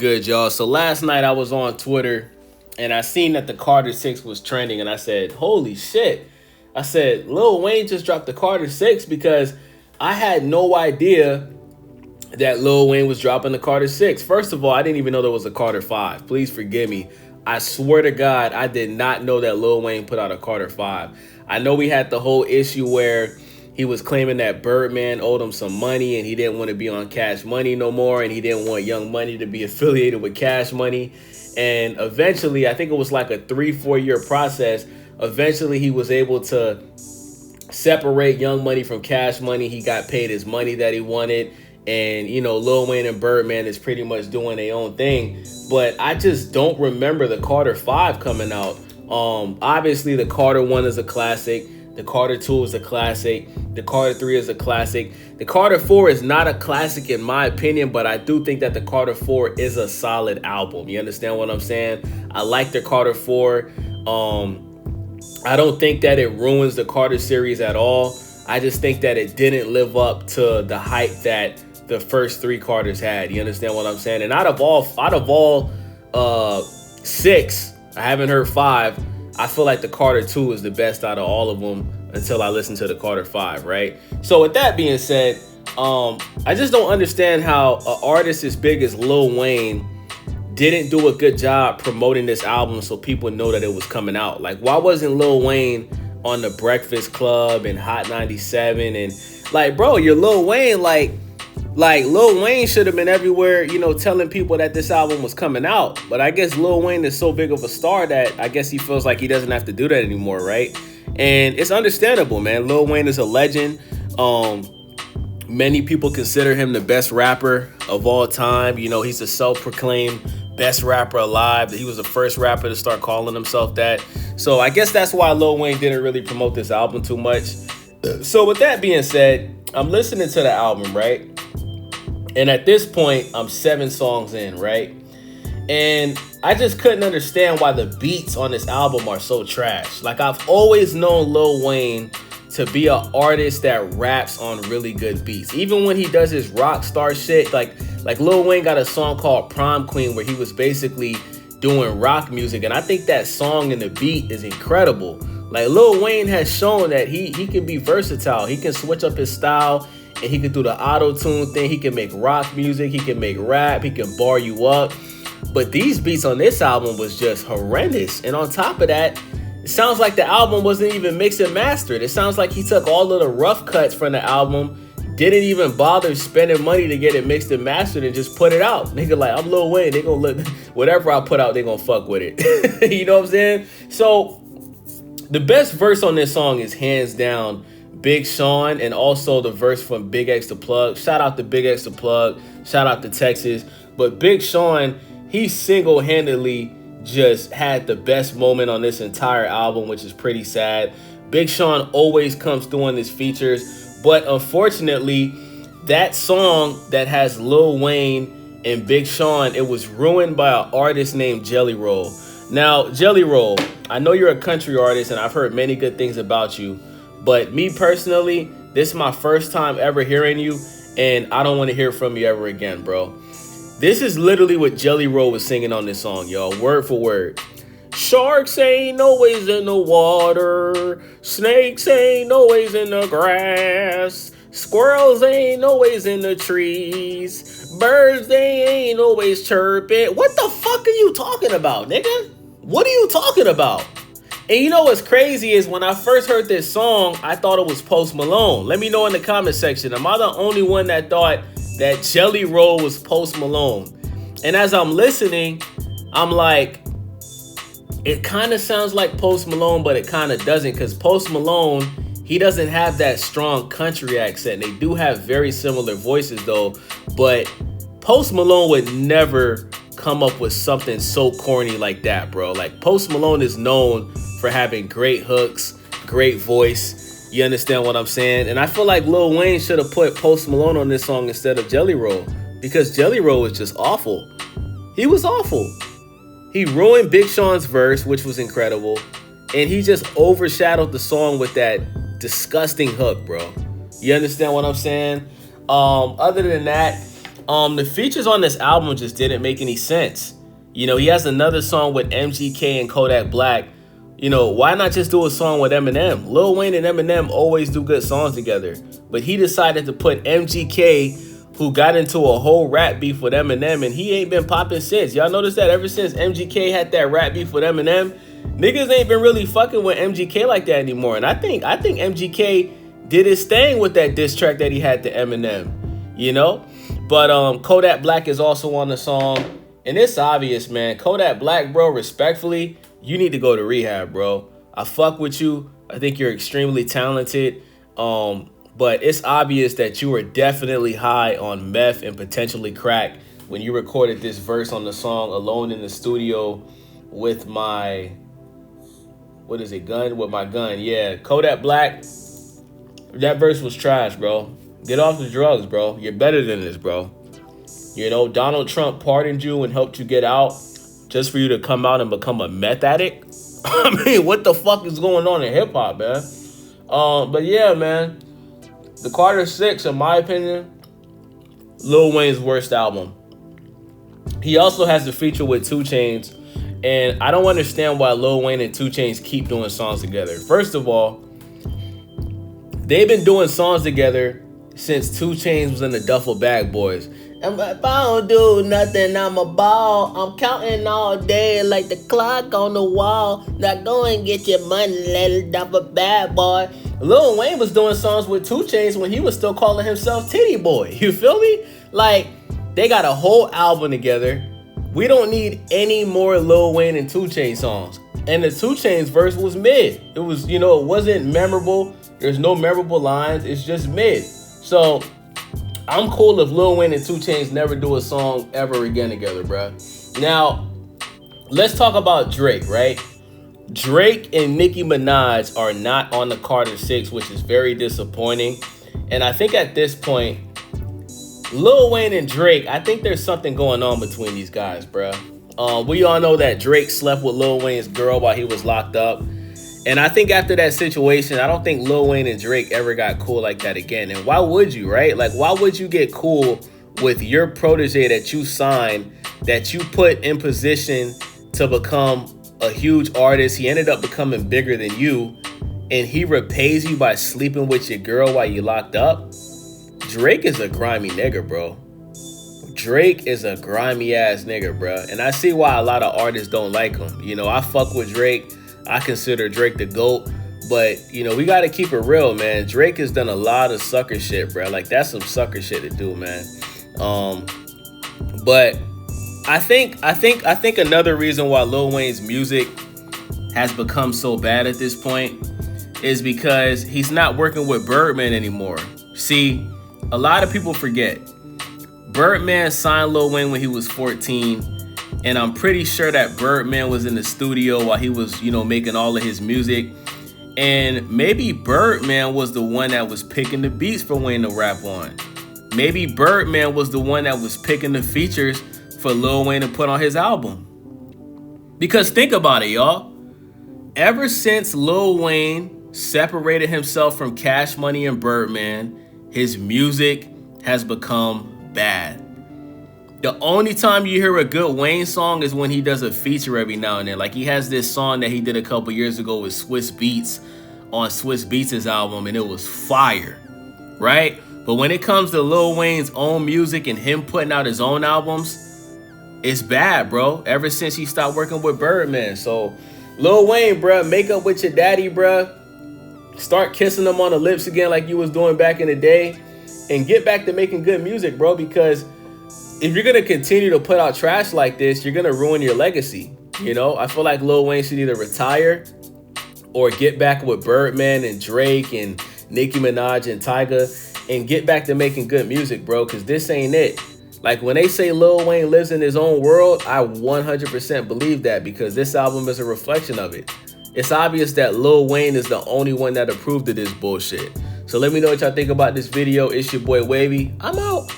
good, y'all? So last night I was on Twitter and I seen that the Carter 6 was trending and I said, holy shit. I said, Lil Wayne just dropped the Carter 6 because I had no idea that Lil Wayne was dropping the Carter 6. First of all, I didn't even know there was a Carter 5. Please forgive me. I swear to God, I did not know that Lil Wayne put out a Carter 5. I know we had the whole issue where he was claiming that Birdman owed him some money and he didn't want to be on Cash Money no more, and he didn't want Young Money to be affiliated with Cash Money. And eventually, I think it was like a 3-4 year process. Eventually, he was able to separate Young Money from Cash Money. He got paid his money that he wanted. And, you know, Lil Wayne and Birdman is pretty much doing their own thing. But I just don't remember the Carter 5 coming out. Obviously, the Carter 1 is a classic. The Carter 2 is a classic. The Carter 3 is a classic. The Carter 4 is not a classic in my opinion, but I do think that the Carter 4 is a solid album. You understand what I'm saying? I like the Carter 4. I don't think that it ruins the Carter series at all. I just think that it didn't live up to the hype that the first 3 Carters had. You understand what I'm saying? And out of all 6, I haven't heard 5. I feel like the Carter 2 is the best out of all of them until I listen to the Carter 5, right? So with that being said, I just don't understand how an artist as big as Lil Wayne didn't do a good job promoting this album so people know that it was coming out. Like, why wasn't Lil Wayne on the Breakfast Club and Hot 97? And like, bro, you're Lil Wayne. Like Lil Wayne should have been everywhere, you know, telling people that this album was coming out. But I guess Lil Wayne is so big of a star that I guess he feels like he doesn't have to do that anymore, right? And it's understandable, man. Lil Wayne is a legend. Many people consider him the best rapper of all time. You know, he's a self-proclaimed best rapper alive. He was the first rapper to start calling himself that. So I guess that's why Lil Wayne didn't really promote this album too much. So with that being said, I'm listening to the album, right? And at this point, I'm 7 songs in, right? And I just couldn't understand why the beats on this album are so trash. Like, I've always known Lil Wayne to be an artist that raps on really good beats. Even when he does his rock star shit, like Lil Wayne got a song called Prom Queen where he was basically doing rock music. And I think that song and the beat is incredible. Like, Lil Wayne has shown that he can be versatile. He can switch up his style. And he can do the auto-tune thing. He can make rock music. He can make rap. He can bar you up. But these beats on this album was just horrendous. And on top of that, it sounds like the album wasn't even mixed and mastered. It sounds like he took all of the rough cuts from the album, didn't even bother spending money to get it mixed and mastered, and just put it out. Nigga, like, I'm Lil Wayne. They gonna look, whatever I put out, they gonna fuck with it. You know what I'm saying? So the best verse on this song is hands down Big Sean, and also the verse from Big X the Plug. Shout out to Big X the Plug. Shout out to Texas. But Big Sean, he single-handedly just had the best moment on this entire album, which is pretty sad. Big Sean always comes through on his features, but unfortunately, that song that has Lil Wayne and Big Sean, it was ruined by an artist named Jelly Roll. Now, Jelly Roll, I know you're a country artist, and I've heard many good things about you. But me personally, this is my first time ever hearing you, and I don't want to hear from you ever again, bro. This is literally what Jelly Roll was singing on this song, y'all, word for word. Sharks ain't always in the water. Snakes ain't always in the grass. Squirrels ain't always in the trees. Birds, they ain't always chirping. What the fuck are you talking about, nigga? What are you talking about? And you know what's crazy is when I first heard this song, I thought it was Post Malone. Let me know in the comment section. Am I the only one that thought that Jelly Roll was Post Malone? And as I'm listening, I'm like, it kind of sounds like Post Malone, but it kind of doesn't, because Post Malone, he doesn't have that strong country accent. They do have very similar voices though, but Post Malone would never come up with something so corny like that, bro. Like, Post Malone is known for having great hooks, great voice. You understand what I'm saying? And I feel like Lil Wayne should have put Post Malone on this song instead of Jelly Roll, because Jelly Roll was just awful. He was awful. He ruined Big Sean's verse, which was incredible, and he just overshadowed the song with that disgusting hook, bro. You understand what I'm saying? Other than that, The features on this album just didn't make any sense. You know, he has another song with MGK and Kodak Black. You know, why not just do a song with Eminem? Lil Wayne and Eminem always do good songs together. But he decided to put MGK, who got into a whole rap beef with Eminem, and he ain't been popping since. Y'all notice that ever since MGK had that rap beef with Eminem, niggas ain't been really fucking with MGK like that anymore. And I think MGK did his thing with that diss track that he had to Eminem, you know? But Kodak Black is also on the song. And it's obvious, man. Kodak Black, bro, respectfully, you need to go to rehab, bro. I fuck with you. I think you're extremely talented. But it's obvious that you were definitely high on meth and potentially crack when you recorded this verse on the song Alone in the Studio with my, gun? With my gun. Yeah, Kodak Black, that verse was trash, bro. Get off the drugs, bro. You're better than this, bro. You know, Donald Trump pardoned you and helped you get out just for you to come out and become a meth addict. I mean, what the fuck is going on in hip hop, man? But yeah, man, The Carter 6, in my opinion, Lil Wayne's worst album. He also has the feature with 2 Chainz, and I don't understand why Lil Wayne and 2 Chainz keep doing songs together. First of all, they've been doing songs together since 2 Chainz was in the Duffel Bag Boys. And if I don't do nothing, I'm a ball. I'm counting all day like the clock on the wall. Now go and get your money, little Duffel Bag Boy. Lil Wayne was doing songs with 2 Chainz when he was still calling himself Titty Boy. You feel me? Like, they got a whole album together. We don't need any more Lil Wayne and 2 Chainz songs. And the 2 Chainz verse was mid. It was, you know, it wasn't memorable. There's no memorable lines. It's just mid. So I'm cool if Lil Wayne and 2 Chainz never do a song ever again together, bruh. Now, let's talk about Drake, right? Drake and Nicki Minaj are not on the Carter 6, which is very disappointing. And I think at this point, Lil Wayne and Drake, I think there's something going on between these guys, bruh. We all know that Drake slept with Lil Wayne's girl while he was locked up. And I think after that situation, I don't think Lil Wayne and Drake ever got cool like that again. And why would you, right? Like, why would you get cool with your protege that you signed, that you put in position to become a huge artist? He ended up becoming bigger than you, and he repays you by sleeping with your girl while you locked up? Drake is a grimy nigga, bro. Drake is a grimy ass nigga, bro. And I see why a lot of artists don't like him. You know, I fuck with Drake. I consider Drake the GOAT, but, you know, we got to keep it real, man. Drake has done a lot of sucker shit, bro. Like, that's some sucker shit to do, man. But I think another reason why Lil Wayne's music has become so bad at this point is because he's not working with Birdman anymore. See, a lot of people forget. Birdman signed Lil Wayne when he was 14. And I'm pretty sure that Birdman was in the studio while he was, you know, making all of his music. And maybe Birdman was the one that was picking the beats for Wayne to rap on. Maybe Birdman was the one that was picking the features for Lil Wayne to put on his album. Because think about it, y'all. Ever since Lil Wayne separated himself from Cash Money and Birdman, his music has become bad. The only time you hear a good Wayne song is when he does a feature every now and then. Like, he has this song that he did a couple years ago with Swiss Beats on Swiss Beats' album, and it was fire, right? But when it comes to Lil Wayne's own music and him putting out his own albums, it's bad, bro. Ever since he stopped working with Birdman. So, Lil Wayne, bro, make up with your daddy, bro. Start kissing him on the lips again like you was doing back in the day. And get back to making good music, bro, because if you're going to continue to put out trash like this, you're going to ruin your legacy. You know, I feel like Lil Wayne should either retire or get back with Birdman and Drake and Nicki Minaj and Tyga and get back to making good music, bro, because this ain't it. Like, when they say Lil Wayne lives in his own world, I 100% believe that, because this album is a reflection of it. It's obvious that Lil Wayne is the only one that approved of this bullshit. So let me know what y'all think about this video. It's your boy Wavy. I'm out.